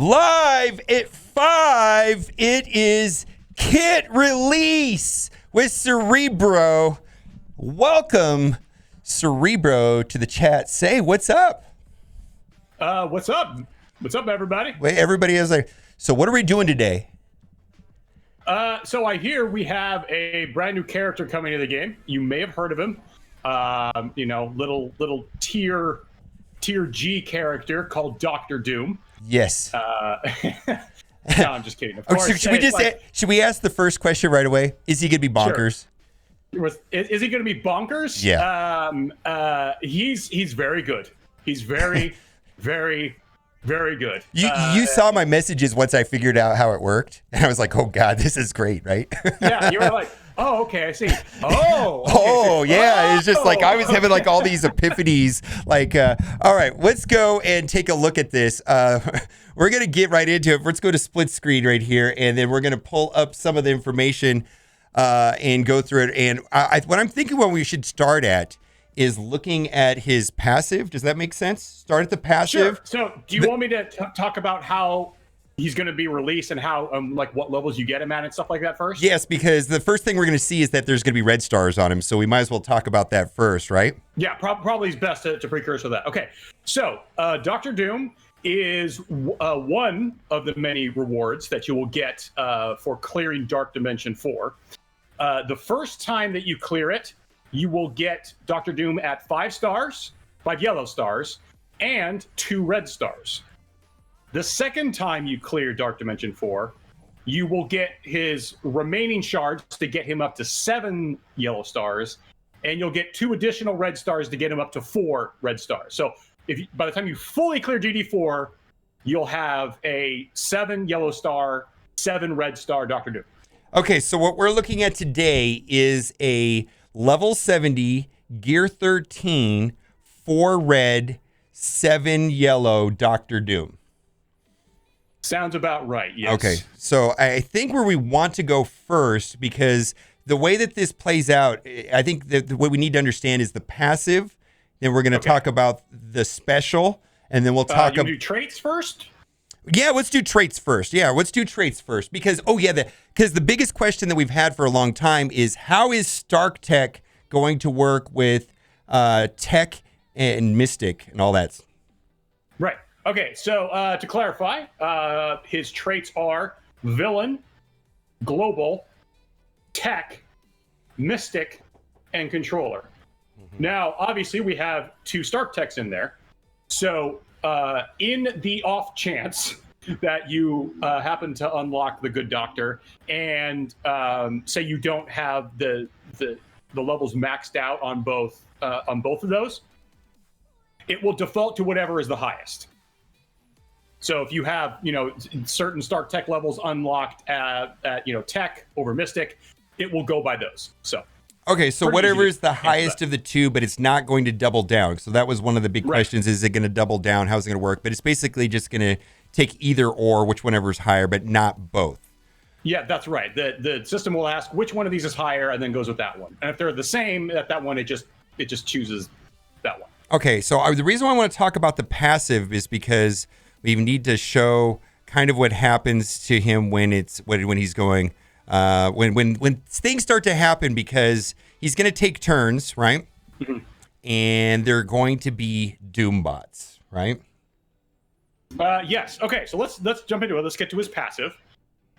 Live at 5, it is kit release with Cerebro. Welcome, Cerebro, to the chat. Say, what's up? What's up? What's up, everybody? Wait, everybody is like, so what are we doing today? So I hear we have a brand new character coming to the game. You may have heard of him. Little tier G character called Dr. Doom. Yes. No, I'm just kidding. Of course. Should we ask the first question right away? Is he gonna be bonkers? Sure. Is he gonna be bonkers? Yeah. He's very good. He's very, very, very good. You saw my messages once I figured out how it worked, and I was like, "Oh God, this is great!" Right? Yeah, you were like, "Oh, okay, I see." Oh, okay, oh, yeah. It's just like I was having like all these epiphanies. Like, all right, let's go and take a look at this. We're gonna get right into it. Let's go to split screen right here, and then we're gonna pull up some of the information and go through it. And what I'm thinking, what we should start at is looking at his passive. Does that make sense? Start at the passive. Sure. So do you want me to talk about how he's going to be released and how, like what levels you get him at and stuff like that first? Yes, because the first thing we're going to see is that there's going to be red stars on him. So we might as well talk about that first, right? Yeah, probably is best to precursor that. Okay. So Dr. Doom is one of the many rewards that you will get for clearing Dark Dimension 4. The first time that you clear it, you will get Dr. Doom at 5 stars, 5 yellow stars, and 2 red stars. The second time you clear Dark Dimension 4, you will get his remaining shards to get him up to 7 yellow stars, and you'll get 2 additional red stars to get him up to 4 red stars. So by the time you fully clear DD4, you'll have a 7 yellow star, 7 red star Dr. Doom. Okay, so what we're looking at today is a level 70, gear 13, 4 red, 7 yellow Dr. Doom. Sounds about right, yes. Okay, so I think where we want to go first, because the way that this plays out, I think that what we need to understand is the passive, then we're going to talk about the special, and then we'll talk about... do traits first? Yeah, let's do traits first. Because, because the biggest question that we've had for a long time is how is Stark Tech going to work with Tech and Mystic and all that? Right. Okay, so to clarify, his traits are Villain, Global, Tech, Mystic, and Controller. Mm-hmm. Now, obviously, we have 2 Stark Techs in there. So in the off chance that you happen to unlock the Good Doctor and say you don't have the levels maxed out on both of those, it will default to whatever is the highest. So if you have certain Stark Tech levels unlocked at Tech over Mystic, it will go by those. So. Okay, so whatever is the highest of the 2, but it's not going to double down. So that was one of the big questions. Is it going to double down? How's it going to work? But it's basically just going to take either or, whichever is higher, but not both. Yeah, that's right. The system will ask which one of these is higher and then goes with that one. And if they're the same, that one, it just chooses that one. Okay, so the reason why I want to talk about the passive is because we need to show kind of what happens to him when he's going... when things start to happen, because he's going to take turns, right? Mm-hmm. And they're going to be Doombots, right? Yes. Okay. So let's jump into it. Let's get to his passive.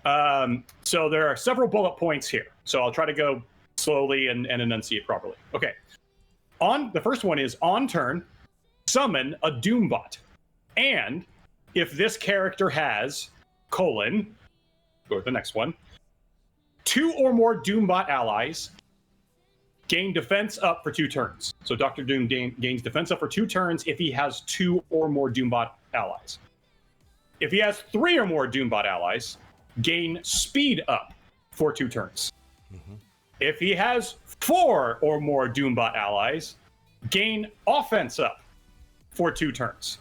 So there are several bullet points here. So I'll try to go slowly and enunciate properly. Okay. The first one is on turn, summon a Doombot, and if this character has : go to the next one. 2 or more Doombot allies gain defense up for 2 turns. So Dr. Doom gains defense up for 2 turns if he has 2 or more Doombot allies. If he has 3 or more Doombot allies, gain speed up for 2 turns. Mm-hmm. If he has 4 or more Doombot allies, gain offense up for 2 turns.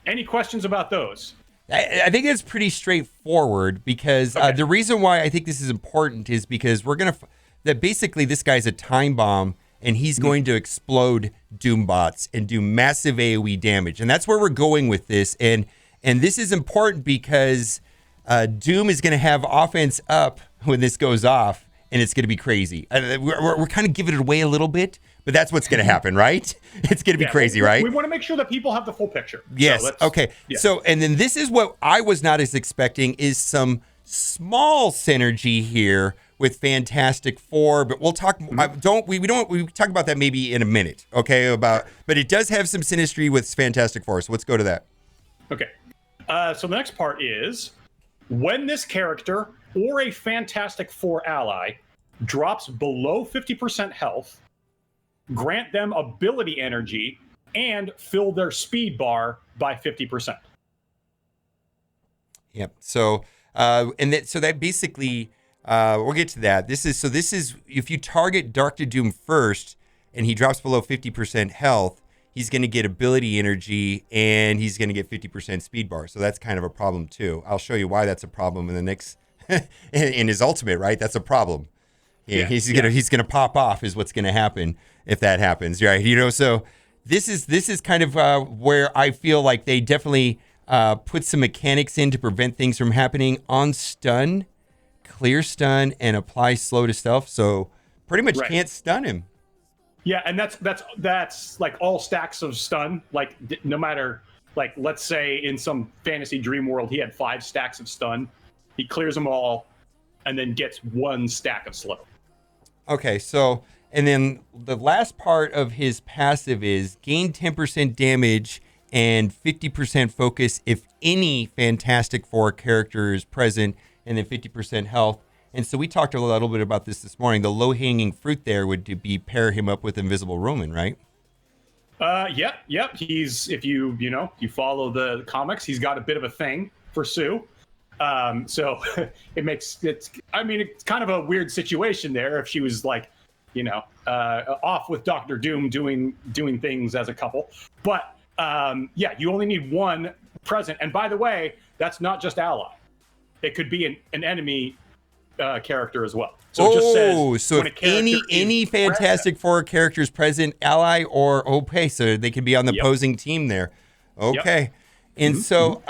Any questions about those? I think it's pretty straightforward, because the reason why I think this is important is because that basically this guy's a time bomb, and he's going to explode Doombots and do massive AoE damage. And that's where we're going with this. And And this is important because Doom is going to have offense up when this goes off, and it's going to be crazy. We're kind of giving it away a little bit, but that's what's going to happen, right? It's going to be crazy, right? We want to make sure that people have the full picture. Yes. So okay. Yeah. So, and then this is what I was not as expecting is some small synergy here with Fantastic Four, but we'll talk. We talk about that maybe in a minute. Okay. But it does have some synastry with Fantastic Four. So let's go to that. Okay. So the next part is when this character or a Fantastic Four ally drops below 50% health, grant them ability energy and fill their speed bar by 50%. Yep. So, so that basically, we'll get to that. This is if you target Dark to Doom first and he drops below 50% health, he's going to get ability energy and he's going to get 50% speed bar. So that's kind of a problem too. I'll show you why that's a problem in the next, in his ultimate, right? That's a problem. Yeah, he's gonna pop off is what's gonna happen if that happens, right? So this is kind of where I feel like they definitely put some mechanics in to prevent things from happening on stun, clear stun, and apply slow to stealth. So pretty much can't stun him. Yeah, and that's like all stacks of stun. Like no matter, like let's say in some fantasy dream world he had 5 stacks of stun, he clears them all, and then gets 1 stack of slow. Okay, so, and then the last part of his passive is gain 10% damage and 50% focus if any Fantastic Four character is present, and then 50% health. And so we talked a little bit about this morning. The low-hanging fruit there would be pair him up with Invisible Roman, right? Yep. He's, if you follow the comics, he's got a bit of a thing for Sue. So it's kind of a weird situation there if she was like, off with Doctor Doom doing things as a couple. But you only need 1 present. And by the way, that's not just ally. It could be an enemy character as well. So it just says so if any Fantastic Four characters present, ally or so they can be on the opposing team there. Okay. Yep. And so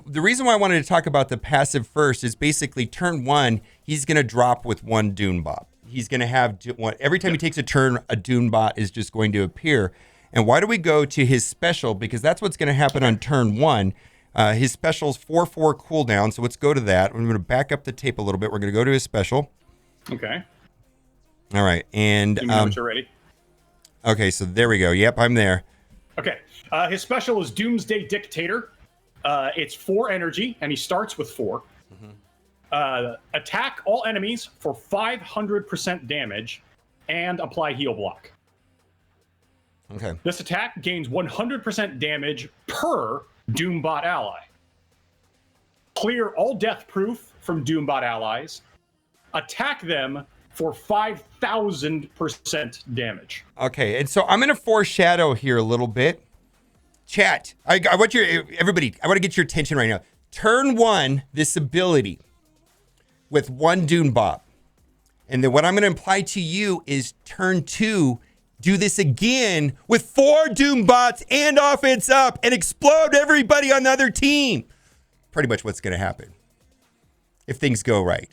the reason why I wanted to talk about the passive first is basically turn 1, he's going to drop with 1 Doombot. He's going to have every time he takes a turn, a Doombot is just going to appear. And why do we go to his special? Because that's what's going to happen on turn 1. His special is 4/4 cooldown. So let's go to that. I'm going to back up the tape a little bit. We're going to go to his special. Okay. All right. And let me know when you're ready. Okay. So there we go. Yep, I'm there. Okay. His special is Doomsday Dictator. It's 4 energy, and he starts with 4. Attack all enemies for 500% damage, and apply heal block. Okay. This attack gains 100% damage per Doombot ally. Clear all death proof from Doombot allies. Attack them for 5,000% damage. Okay, and so I'm going to foreshadow here a little bit. Chat, I want everybody, I want to get your attention right now. Turn 1, this ability with 1 Doombot. And then what I'm going to imply to you is turn 2, do this again with 4 Doombots and offense up and explode everybody on the other team. Pretty much what's going to happen if things go right.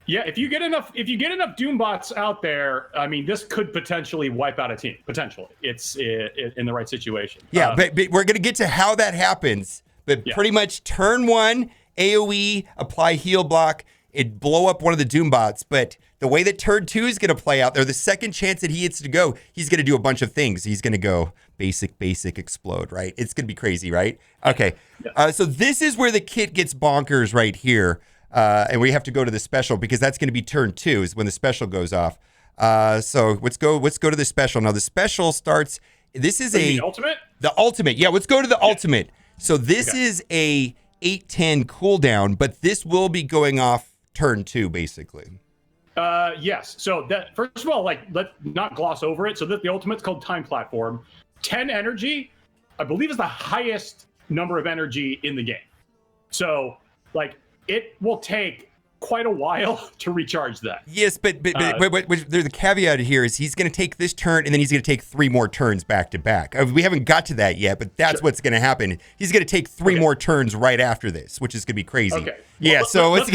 Yeah, if you get enough Doombots out there, I mean, this could potentially wipe out a team. Potentially, it's in the right situation. Yeah, but we're gonna get to how that happens. But pretty much, turn 1, AOE, apply heal block, it blow up one of the Doombots. But the way that turn 2 is gonna play out there, the second chance that he gets to go, he's gonna do a bunch of things. He's gonna go basic, explode, right? It's gonna be crazy, right? Okay, so this is where the kit gets bonkers right here. And we have to go to the special because that's going to be turn 2 is when the special goes off. So let's go to the special. Now the special starts. This is the ultimate. The ultimate. Yeah, let's go to the ultimate. So this is a 8/10 cooldown, but this will be going off turn 2 basically. Yes. So that first of all, let's not gloss over it. So that the ultimate's called Time Platform. 10 energy, I believe, is the highest number of energy in the game. So it will take quite a while to recharge that. Yes, but there's a caveat here is he's going to take this turn and then he's going to take 3 more turns back to back. We haven't got to that yet, but that's what's going to happen. He's going to take 3 more turns right after this, which is going to be crazy. Okay. Yeah, Well, it's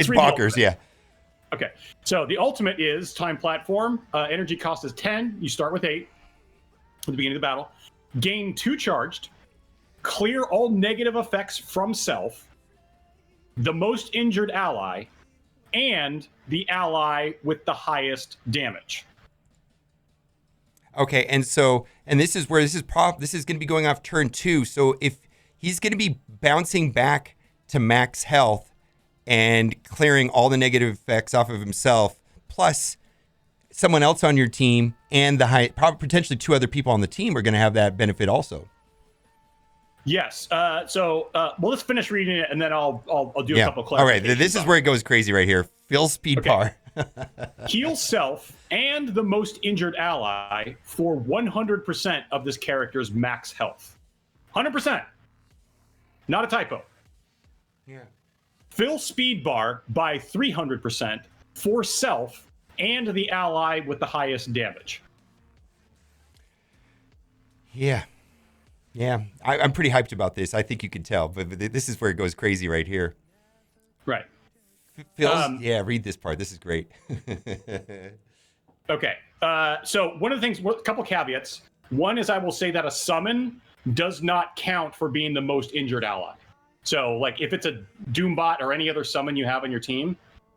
bonkers. Yeah. Okay. So the ultimate is time platform. Energy cost is 10. You start with 8 at the beginning of the battle. Gain 2 charged. Clear all negative effects from self, the most injured ally, and the ally with the highest damage. Okay, and this is where this is going to be going off turn 2. So if he's going to be bouncing back to max health and clearing all the negative effects off of himself, plus someone else on your team and potentially 2 other people on the team are going to have that benefit also. Yes. So let's finish reading it, and then I'll do a couple of clarifications. All right. This is where it goes crazy right here. Phil speed bar. Heal self and the most injured ally for 100% of this character's max health. 100%. Not a typo. Yeah. Fill speed bar by 300% for self and the ally with the highest damage. Yeah. Yeah, I'm pretty hyped about this. I think you can tell, but this is where it goes crazy right here. Right. Read this part. This is great. Okay. So one of the things, a couple caveats. One is I will say that a summon does not count for being the most injured ally. So like if it's a Doombot or any other summon you have on your team,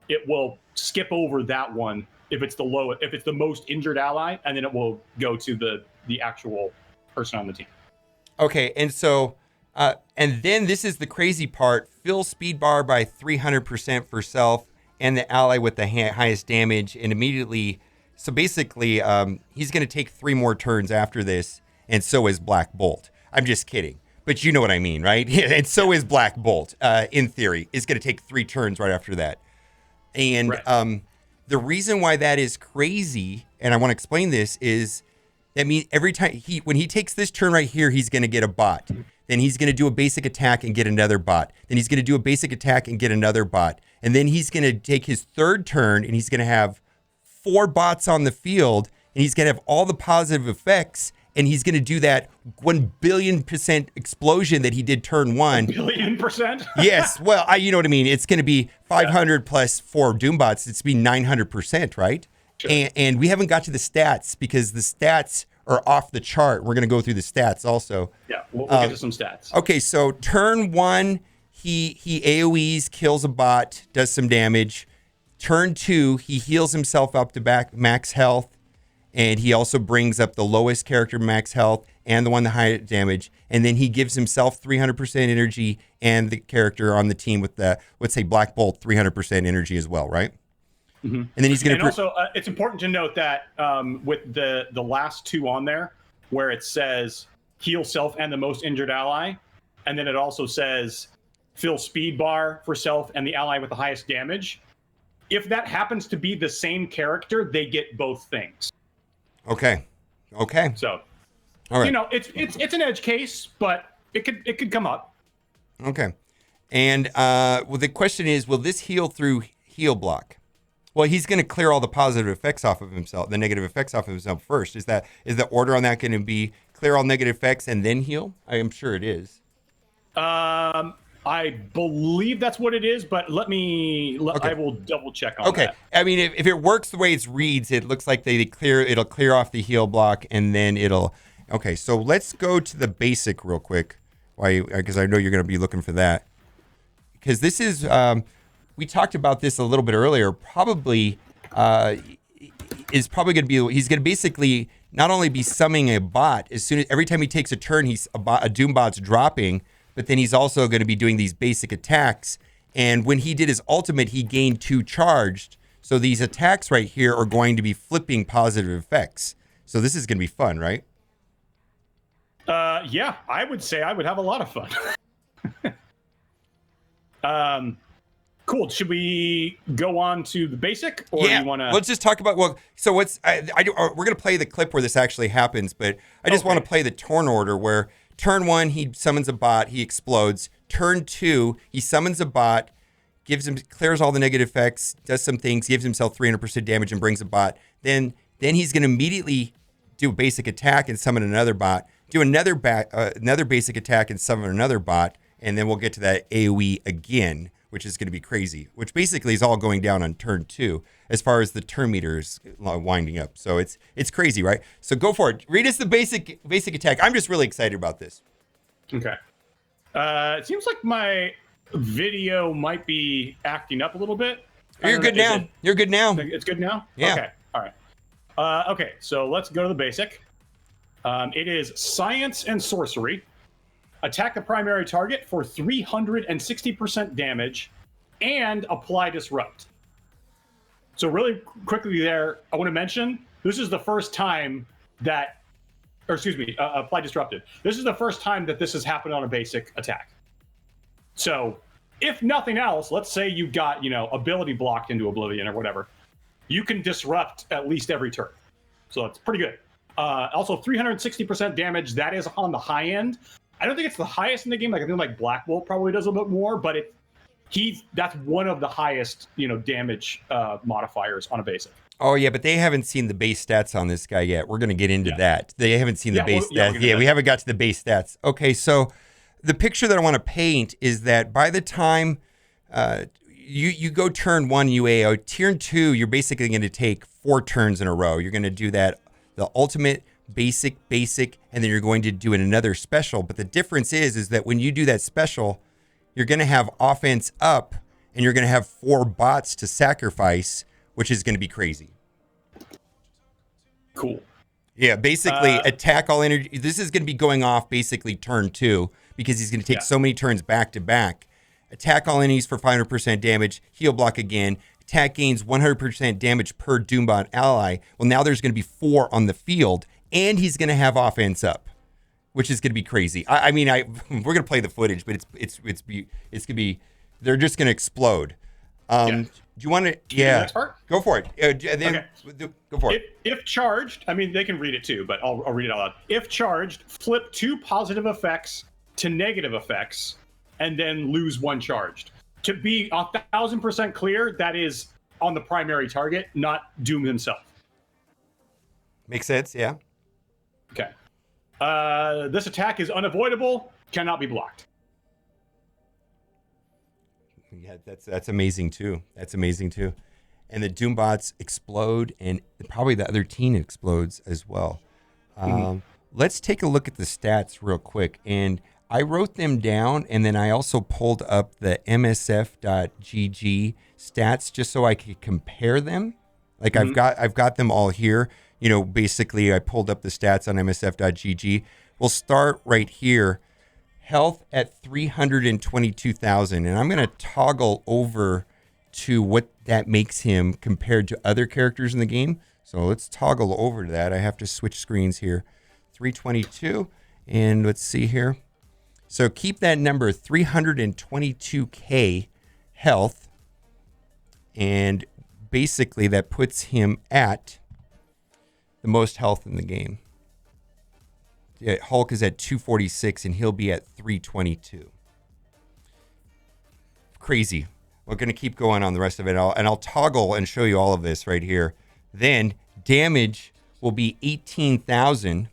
it will skip over that one if it's the most injured ally, and then it will go to the actual person on the team. Okay, and so, and then this is the crazy part. Fill speed bar by 300% for self and the ally with the highest damage, and immediately, so basically, he's going to take 3 more turns after this, and so is Black Bolt. I'm just kidding, but you know what I mean, right? And so is Black Bolt, in theory, is going to take 3 turns right after that. And the reason why that is crazy, and I want to explain this, is that means every time when he takes this turn right here, he's going to get a bot. Then he's going to do a basic attack and get another bot. Then he's going to do a basic attack and get another bot. And then he's going to take his 3rd turn and he's going to have 4 bots on the field, and he's going to have all the positive effects, and he's going to do that 1 billion% explosion that he did turn 1. 1 billion%? Yes. Well, you know what I mean. It's going to be 500 plus 4 Doombots. It's be 900%, right? Sure. And we haven't got to the stats because the stats are off the chart. We're going to go through the stats also. Yeah, we'll get to some stats. Okay, so turn 1, he AoEs, kills a bot, does some damage. Turn 2, he heals himself up to max health, and he also brings up the lowest character max health and the one the highest damage. And then he gives himself 300% energy and the character on the team with the, let's say, Black Bolt 300% energy as well, right? Mm-hmm. And then he's going to. Also, it's important to note that with the last 2 on there, where it says heal self and the most injured ally, and then it also says fill speed bar for self and the ally with the highest damage. If that happens to be the same character, they get both things. Okay. So, all right. You know, it's an edge case, but it could come up. Okay. And well, the question is, will this heal through heal block? Well, he's going to clear all the positive effects off of himself, the negative effects off of himself first. Is the order on that going to be clear all negative effects and then heal? I am sure it is. I believe that's what it is, but I will double check on that. I mean, if it works the way it reads, it looks like it'll clear off the heal block and then it'll. Okay, so let's go to the basic real quick, because I know you're going to be looking for that. Because this is. We talked about this a little bit earlier. Probably is probably going to be. He's going to basically not only be summoning a bot every time he takes a turn, a Doombot's dropping, but then he's also going to be doing these basic attacks. And when he did his ultimate, he gained 2 charged. So these attacks right here are going to be flipping positive effects. So this is going to be fun, right? Yeah, I would say I would have a lot of fun. Cool. Should we go on to the basic, or do you want to? Let's just talk about. Well, so we're going to play the clip where this actually happens, but I just want to play the turn order where turn 1 he summons a bot, he explodes. Turn 2 he summons a bot, clears all the negative effects, does some things, gives himself 300% damage, and brings a bot. Then he's going to immediately do a basic attack and summon another bot. Do another basic attack and summon another bot, and then we'll get to that AOE again, which is going to be crazy. Which basically is all going down on turn 2 as far as the turn meters winding up. So it's crazy, right? So go for it. Read us the basic attack. I'm just really excited about this. Okay. It seems like my video might be acting up a little bit. You're good now. You're good now. It's good now? Yeah. Okay. All right. Okay, so let's go to the basic. It is Science and Sorcery. Attack the primary target for 360% damage and apply Disrupt. So really quickly there, I want to mention, this is the first time that, or excuse me, apply Disrupted. This is the first time that this has happened on a basic attack. So if nothing else, let's say you got, ability blocked into Oblivion or whatever, you can disrupt at least every turn. So that's pretty good. Also 360% damage, that is on the high end. I don't think it's the highest in the game. I think Black Bolt probably does a bit more, but that's one of the highest, damage modifiers on a basic. Oh yeah, but they haven't seen the base stats on this guy yet. We're going to get into that. They haven't seen the base stats. Yeah, we haven't got to the base stats. Okay, so the picture that I want to paint is that by the time you go turn 1 UAO, turn 2, you're basically going to take 4 turns in a row. You're going to do that, the ultimate, basic, and then you're going to do another special. But the difference is that when you do that special, you're going to have offense up, and you're going to have 4 bots to sacrifice, which is going to be crazy. Cool. Yeah, basically attack all energy. This is going to be going off basically turn 2 because he's going to take so many turns back to back. Attack all enemies for 500% damage. Heal block again. Attack gains 100% damage per Doombot ally. Well, now there's going to be 4 on the field, and he's going to have offense up, which is going to be crazy. We're going to play the footage, but it's going to be. They're just going to explode. Do you want to? Yeah. The next part? Go for it. Go for it. If charged, they can read it too, but I'll read it out loud. If charged, flip 2 positive effects to negative effects, and then lose 1 charged. To be 1,000% clear, that is on the primary target, not Doom himself. Makes sense. Yeah. Okay. This attack is unavoidable, cannot be blocked. Yeah, that's amazing too. And the Doombots explode, and probably the other team explodes as well. Let's take a look at the stats real quick. And I wrote them down, and then I also pulled up the MSF.gg stats just so I could compare them. Like I've got them all here. Basically I pulled up the stats on MSF.gg. We'll start right here. Health at 322,000, and I'm going to toggle over to what that makes him compared to other characters in the game. So let's toggle over to that. I have to switch screens here. 322, and let's see here. So keep that number, 322k health, and basically that puts him at the most health in the game. Yeah, Hulk is at 246, and he'll be at 322. Crazy. We're going to keep going on the rest of it, and I'll toggle and show you all of this right here. Then damage will be 18,000.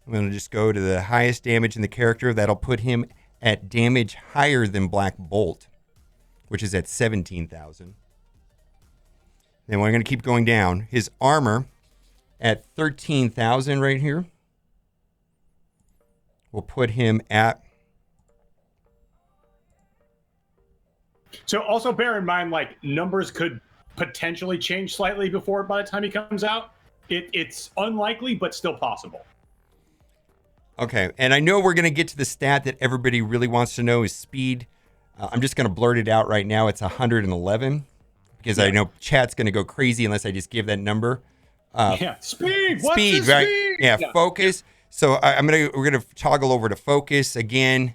I'm going to just go to the highest damage in the character. That'll put him at damage higher than Black Bolt, which is at 17,000. Then we're going to keep going down. His armor at 13,000 right here. We'll put him at... So also bear in mind, numbers could potentially change slightly by the time he comes out. It's unlikely, but still possible. Okay, and I know we're going to get to the stat that everybody really wants to know is speed. I'm just going to blurt it out right now. It's 111 because I know chat's going to go crazy unless I just give that number. Speed. What's Speed, right? Speed? Yeah, focus. So we're going to toggle over to focus again.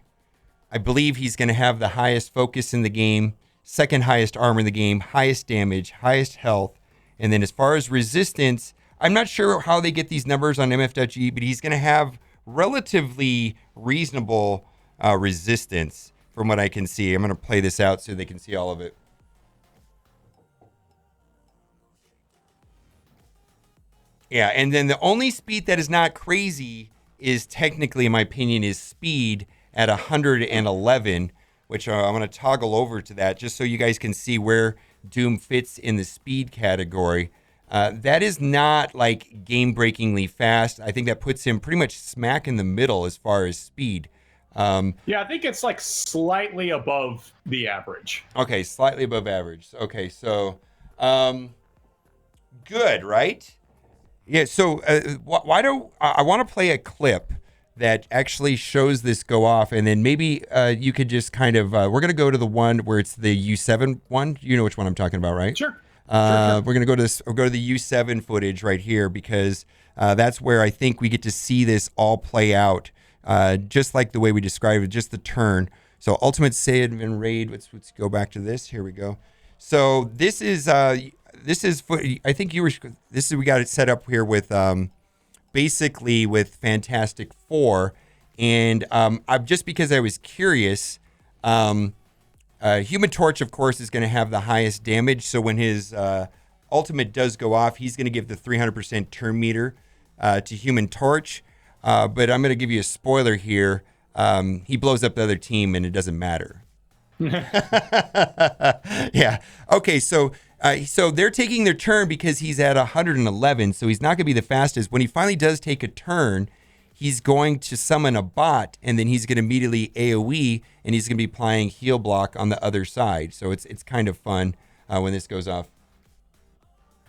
I believe he's going to have the highest focus in the game, second highest armor in the game, highest damage, highest health, and then as far as resistance, I'm not sure how they get these numbers on MF.G, but he's going to have relatively reasonable resistance from what I can see. I'm going to play this out so they can see all of it. Yeah, and then the only speed that is not crazy is technically, in my opinion, is speed at 111, which I'm going to toggle over to that just so you guys can see where Doom fits in the speed category. That is not like game-breakingly fast. I think that puts him pretty much smack in the middle as far as speed. Yeah, I think it's like slightly above the average. Okay, slightly above average. Okay, so good, right? Yeah, so why don't I want to play a clip that actually shows this go off, and then maybe you could just kind of we're going to go to the one where it's the U7 one. You know which one I'm talking about, right? Sure. We're going to go to this. We'll go to the U7 footage right here because that's where I think we get to see this all play out, just like the way we described it, just the turn. So ultimate save and raid. Let's go back to this. Here we go. So this is I think we got it set up here with basically with Fantastic Four, and I'm just because I was curious. Human Torch, of course, is going to have the highest damage. So when his ultimate does go off, he's going to give the 300% turn meter to Human Torch. But I'm going to give you a spoiler here. He blows up the other team, and it doesn't matter. Yeah. Okay. So they're taking their turn because he's at 111. So he's not going to be the fastest. When he finally does take a turn, he's going to summon a bot, and then he's going to immediately AoE, and he's going to be applying heal block on the other side. So it's kind of fun when this goes off.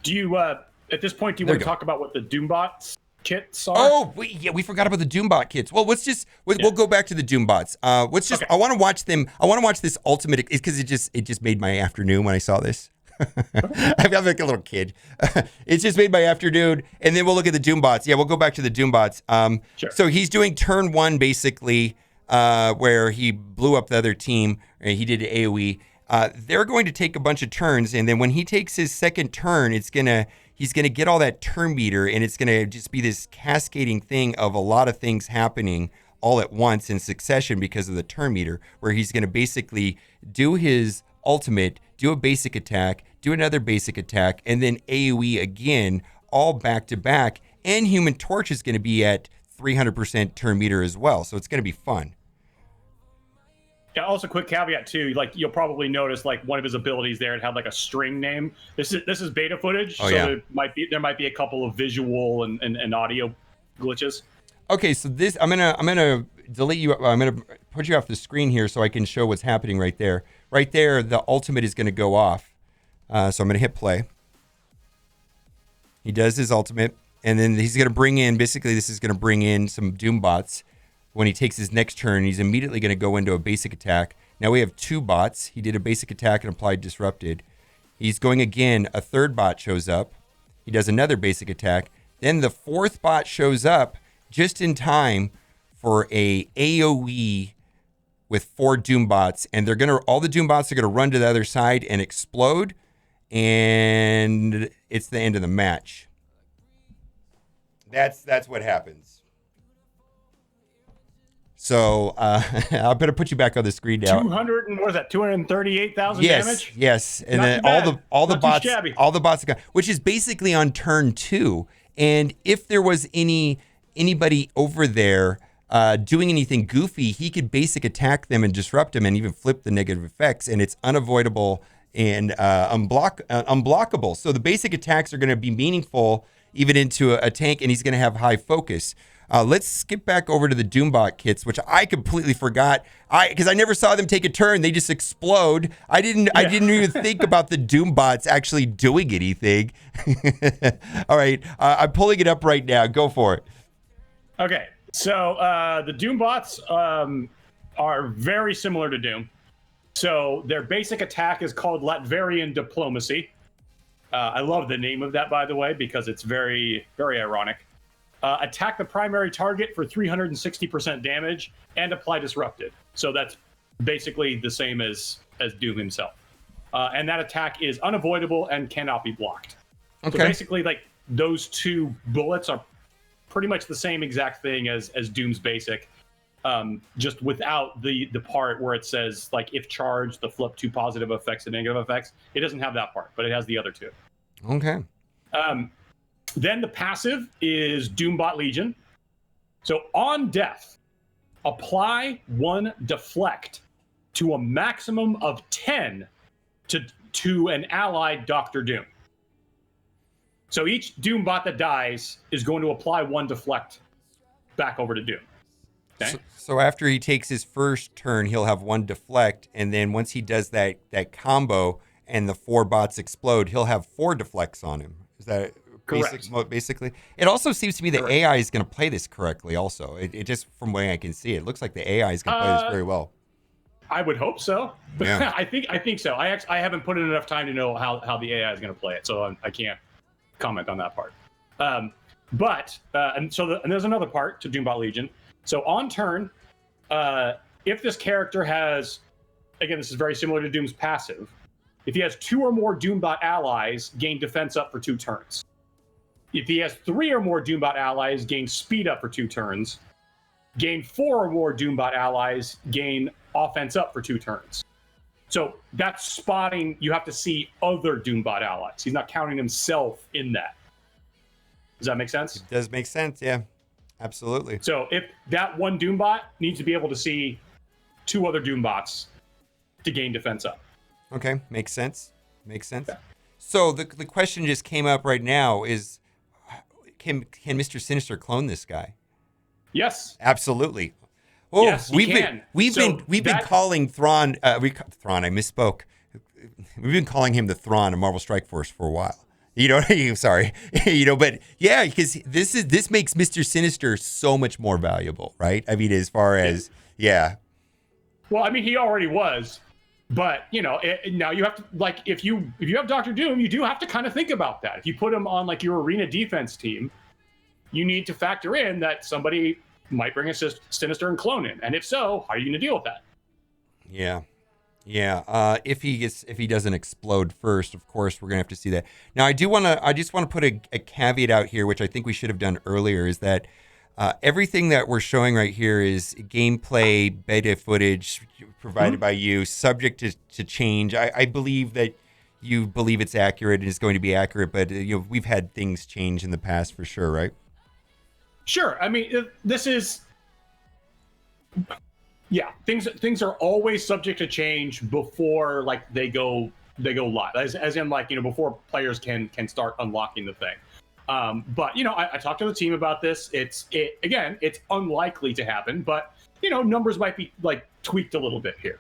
Do you at this point do you want to talk about what the Doombot kits are? Oh, we forgot about the Doombot kits. Well, we'll go back to the Doombots. Okay. I want to watch them. I want to watch this ultimate because it just made my afternoon when I saw this. I'm like a little kid. It's just made my afternoon, and then we'll look at the Doombots. Yeah, we'll go back to the Doombots. Sure. So he's doing turn one basically, where he blew up the other team. And he did AoE. They're going to take a bunch of turns, and then when he takes his second turn, he's gonna get all that turn meter, and it's gonna just be this cascading thing of a lot of things happening all at once in succession because of the turn meter, where he's gonna basically do his ultimate, do a basic attack, do another basic attack, and then AoE again, all back to back. And Human Torch is going to be at 300% turn meter as well, so it's going to be fun. Yeah. Also, quick caveat too. Like you'll probably notice, like one of his abilities there, it had like a string name. This is beta footage, there might be a couple of visual and audio glitches. Okay, so this I'm gonna delete you. I'm gonna put you off the screen here so I can show what's happening right there. Right there, the ultimate is going to go off. So I'm going to hit play. He does his ultimate, and then he's going to bring in, basically this is going to bring in some Doombots. When he takes his next turn, he's immediately going to go into a basic attack. Now we have two bots. He did a basic attack and applied Disrupted. He's going again, a third bot shows up. He does another basic attack. Then the fourth bot shows up just in time for a AoE with 4 Doombots, and all the Doombots are gonna run to the other side and explode, and it's the end of the match. That's what happens. So I better put you back on the screen now. 238,000 damage. Yes, and then all the bots are gone, which is basically on turn 2. And if there was anybody over there doing anything goofy, he could basic attack them and disrupt them and even flip the negative effects, and it's unavoidable and unblockable. So the basic attacks are going to be meaningful even into a tank, and he's going to have high focus. Let's skip back over to the Doombot kits, which I completely forgot. Because I never saw them take a turn; they just explode. I didn't even think about the Doombots actually doing anything. All right, I'm pulling it up right now. Go for it. Okay. So the Doombots are very similar to Doom. So their basic attack is called LATVERIAN Diplomacy. I love the name of that, by the way, because it's very, very ironic. Attack the primary target for 360% damage and apply Disrupted. So that's basically the same as Doom himself. And that attack is unavoidable and cannot be blocked. Okay. So basically, like those two bullets are pretty much the same exact thing as Doom's basic. just without the part where it says like if charged, the flip 2 positive effects and negative effects. It doesn't have that part, but it has the other 2. Okay. Then the passive is Doombot Legion. So on death, apply 1 deflect to a maximum of 10 to an allied Doctor Doom. So each Doombot that dies is going to apply 1 deflect back over to Doom. Okay? So after he takes his first turn, he'll have 1 deflect, and then once he does that combo and the 4 bots explode, he'll have 4 deflects on him. Is that basically? It also seems to me the AI is going to play this correctly. Also, it just from the way I can see it looks like the AI is going to play this very well. I would hope so. Yeah. I think so. I haven't put in enough time to know how the AI is going to play it, so I can't comment on that part. And there's another part to Doombot Legion. So on turn, if this character has, again, this is very similar to Doom's passive. If he has 2 or more Doombot allies, gain defense up for 2 turns. If he has 3 or more Doombot allies, gain speed up for 2 turns. Gain 4 or more Doombot allies, gain offense up for 2 turns. So that's spotting, you have to see other Doombot allies. He's not counting himself in that. Does that make sense? It does make sense, yeah. Absolutely. So if that 1 Doombot needs to be able to see 2 other Doombots to gain defense up. Okay, makes sense. Okay. So the question just came up right now is, can Mr. Sinister clone this guy? Yes. Absolutely. Oh, yes, we've been calling Thrawn. Thrawn. I misspoke. We've been calling him the Thrawn of Marvel Strike Force for a while. You know, sorry. But yeah, because this makes Mr. Sinister so much more valuable, right? I mean, as far as Well, I mean, he already was, but now you have to, like, if you have Doctor Doom, you do have to kind of think about that. If you put him on like your arena defense team, you need to factor in that somebody might bring a Sinister and clone in, and if so, how are you going to deal with that? Yeah. If he doesn't explode first, of course, we're gonna have to see that. Now, I just want to put a caveat out here, which I think we should have done earlier, is that everything that we're showing right here is gameplay beta footage provided by you, subject to change. I believe that you believe it's accurate and is going to be accurate, but we've had things change in the past for sure, right? Sure. I mean, this is. Yeah, things are always subject to change before like they go live, as in like before players can start unlocking the thing. But I talked to the team about this. It's unlikely to happen, but numbers might be like tweaked a little bit here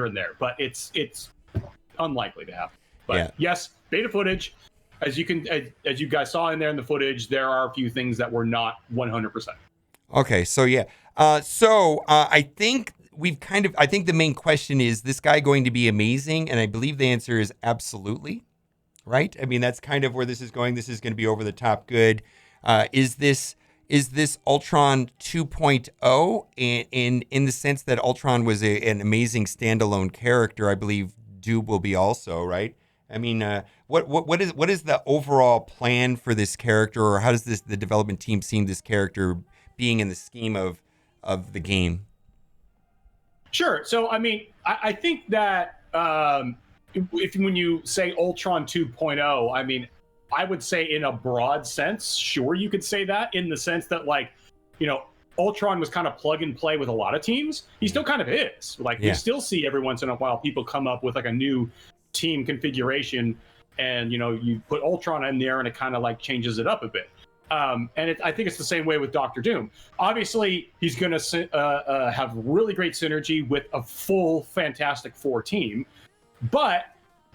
and there, but it's unlikely to happen. But yes, beta footage, as you guys saw in there in the footage, there are a few things that were not 100%. Okay, so yeah. I think I think the main question is this guy going to be amazing? And I believe the answer is absolutely, right? I mean, that's kind of where this is going. This is going to be over the top good. Is this Ultron 2.0 in the sense that Ultron was an amazing standalone character? I believe Doom will be also, right? I mean, what is the overall plan for this character, or how does the development team see this character being in the scheme of the game? Sure. So, I mean, I think that when you say Ultron 2.0, I mean, I would say in a broad sense, sure, you could say that in the sense that, like, Ultron was kind of plug and play with a lot of teams. He still kind of is. Like, you still see every once in a while people come up with like a new team configuration, and you put Ultron in there and it kind of like changes it up a bit. I think it's the same way with Doctor Doom. Obviously, he's going to have really great synergy with a full Fantastic Four team. But,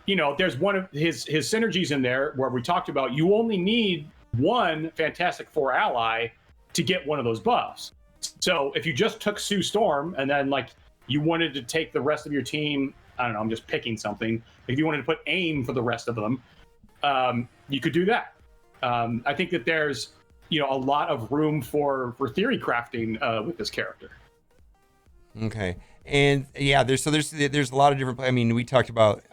there's one of his synergies in there where we talked about you only need one Fantastic Four ally to get one of those buffs. So if you just took Sue Storm and then, like, you wanted to take the rest of your team, I don't know, I'm just picking something. If you wanted to put AIM for the rest of them, you could do that. I think that there's, a lot of room for theory crafting with this character. Okay, and yeah, there's a lot of different. I mean, we talked about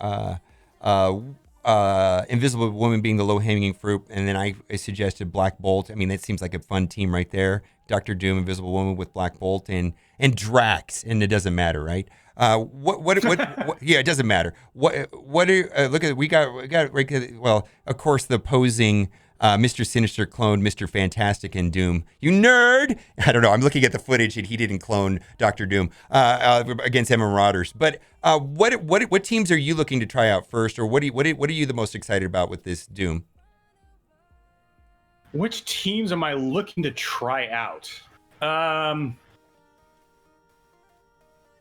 Invisible Woman being the low hanging fruit, and then I suggested Black Bolt. I mean, that seems like a fun team right there. Doctor Doom, Invisible Woman with Black Bolt, and Drax, and it doesn't matter, right? What yeah, it doesn't matter. What are, look at, we got, well, of course, the posing Mr. Sinister cloned Mr. Fantastic in Doom. You nerd! I don't know. I'm looking at the footage, and he didn't clone Doctor Doom against Emma Marauders. But what teams are you looking to try out first, or what are you the most excited about with this Doom? Which teams am I looking to try out?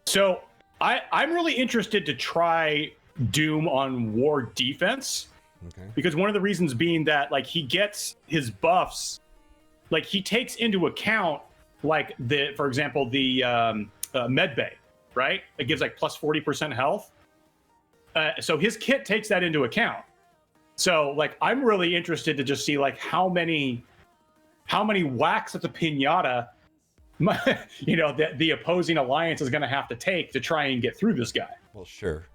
So I'm really interested to try Doom on war defense. Okay. Because one of the reasons being that like he gets his buffs, like he takes into account like for example, the med bay, right? It gives like plus 40% health. So his kit takes that into account. So like I'm really interested to just see like how many whacks at the pinata the opposing alliance is going to have to take to try and get through this guy. Well, sure.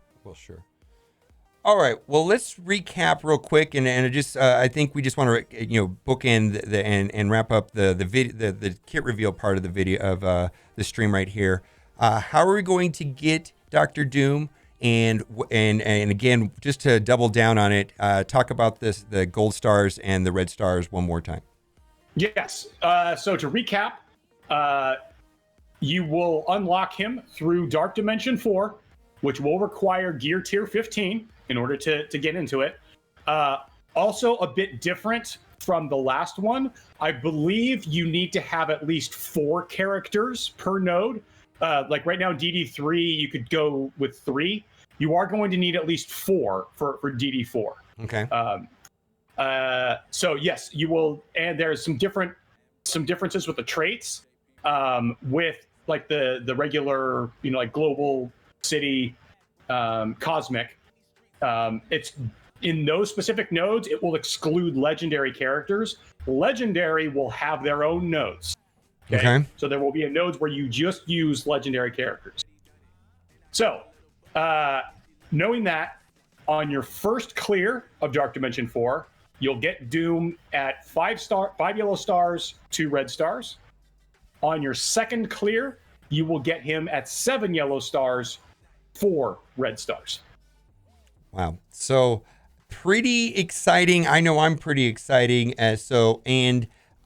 All right. Well, let's recap real quick, and just I think we just want to bookend and wrap up the kit reveal part of the video of the stream right here. How are we going to get Dr. Doom? And again, just to double down on it, talk about the gold stars and the red stars one more time. Yes. So to recap, you will unlock him through Dark Dimension 4, which will require gear tier 15 in order to get into it. Also a bit different from the last one. I believe you need to have at least 4 characters per node. Like right now, DD3, you could go with 3. You are going to need at least 4 for DD4. Okay. So yes, you will, and there's some differences with the traits, with like the regular, like global, city, cosmic. It's in those specific nodes, it will exclude legendary characters. Legendary will have their own nodes. Okay. So there will be nodes where you just use legendary characters. So, knowing that, on your first clear of Dark Dimension 4, you'll get Doom at 5 yellow stars, 2 red stars. On your second clear, you will get him at 7 yellow stars, 4 red stars. Wow. So pretty exciting. I know I'm pretty exciting.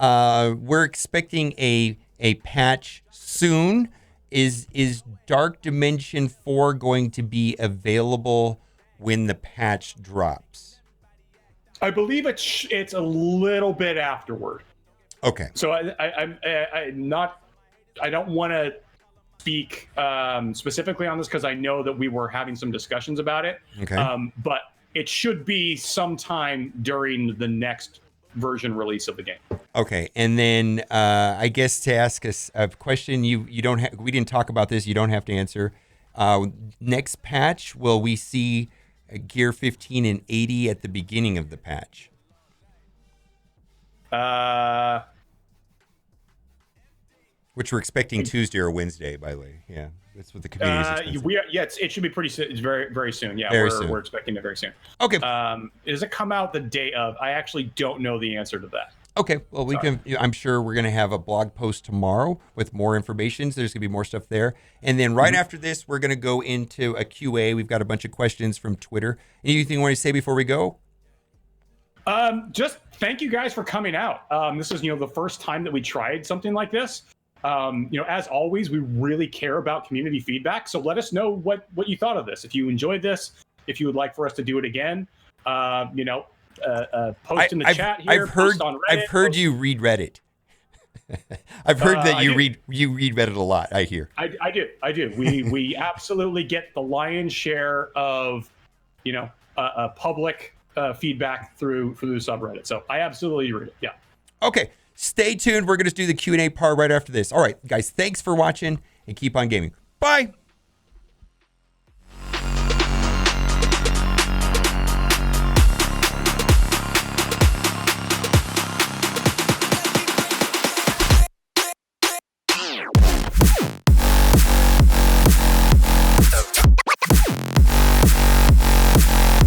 We're expecting a patch soon. Is Dark Dimension 4 going to be available when the patch drops? I believe it's a little bit afterward. Okay. So I don't want to speak specifically on this because I know that we were having some discussions about it. Okay. But it should be sometime during the next version release of the game. Okay, and then I guess to ask us a question, we didn't talk about this. You don't have to answer. Next patch, will we see gear 15 and 80 at the beginning of the patch? Which we're expecting Tuesday or Wednesday, by the way. Yeah, that's what the community is. It should be pretty soon. It's very, very soon. Yeah, we're expecting it very soon. Okay. Does it come out the day of? I actually don't know the answer to that. Okay. Well, I'm sure we're going to have a blog post tomorrow with more information. So there's going to be more stuff there. And then right after this, we're going to go into a QA. We've got a bunch of questions from Twitter. Anything you want to say before we go? Just thank you guys for coming out. This is, the first time that we tried something like this. As always, we really care about community feedback. So let us know what you thought of this. If you enjoyed this, if you would like for us to do it again, post in the chat here. I've heard you read Reddit. I've heard that you read Reddit a lot. I hear. I do. We absolutely get the lion's share of, public feedback through the subreddit. So I absolutely read it. Yeah. Okay. Stay tuned. We're going to do the Q&A part right after this. All right, guys, thanks for watching and keep on gaming. Bye.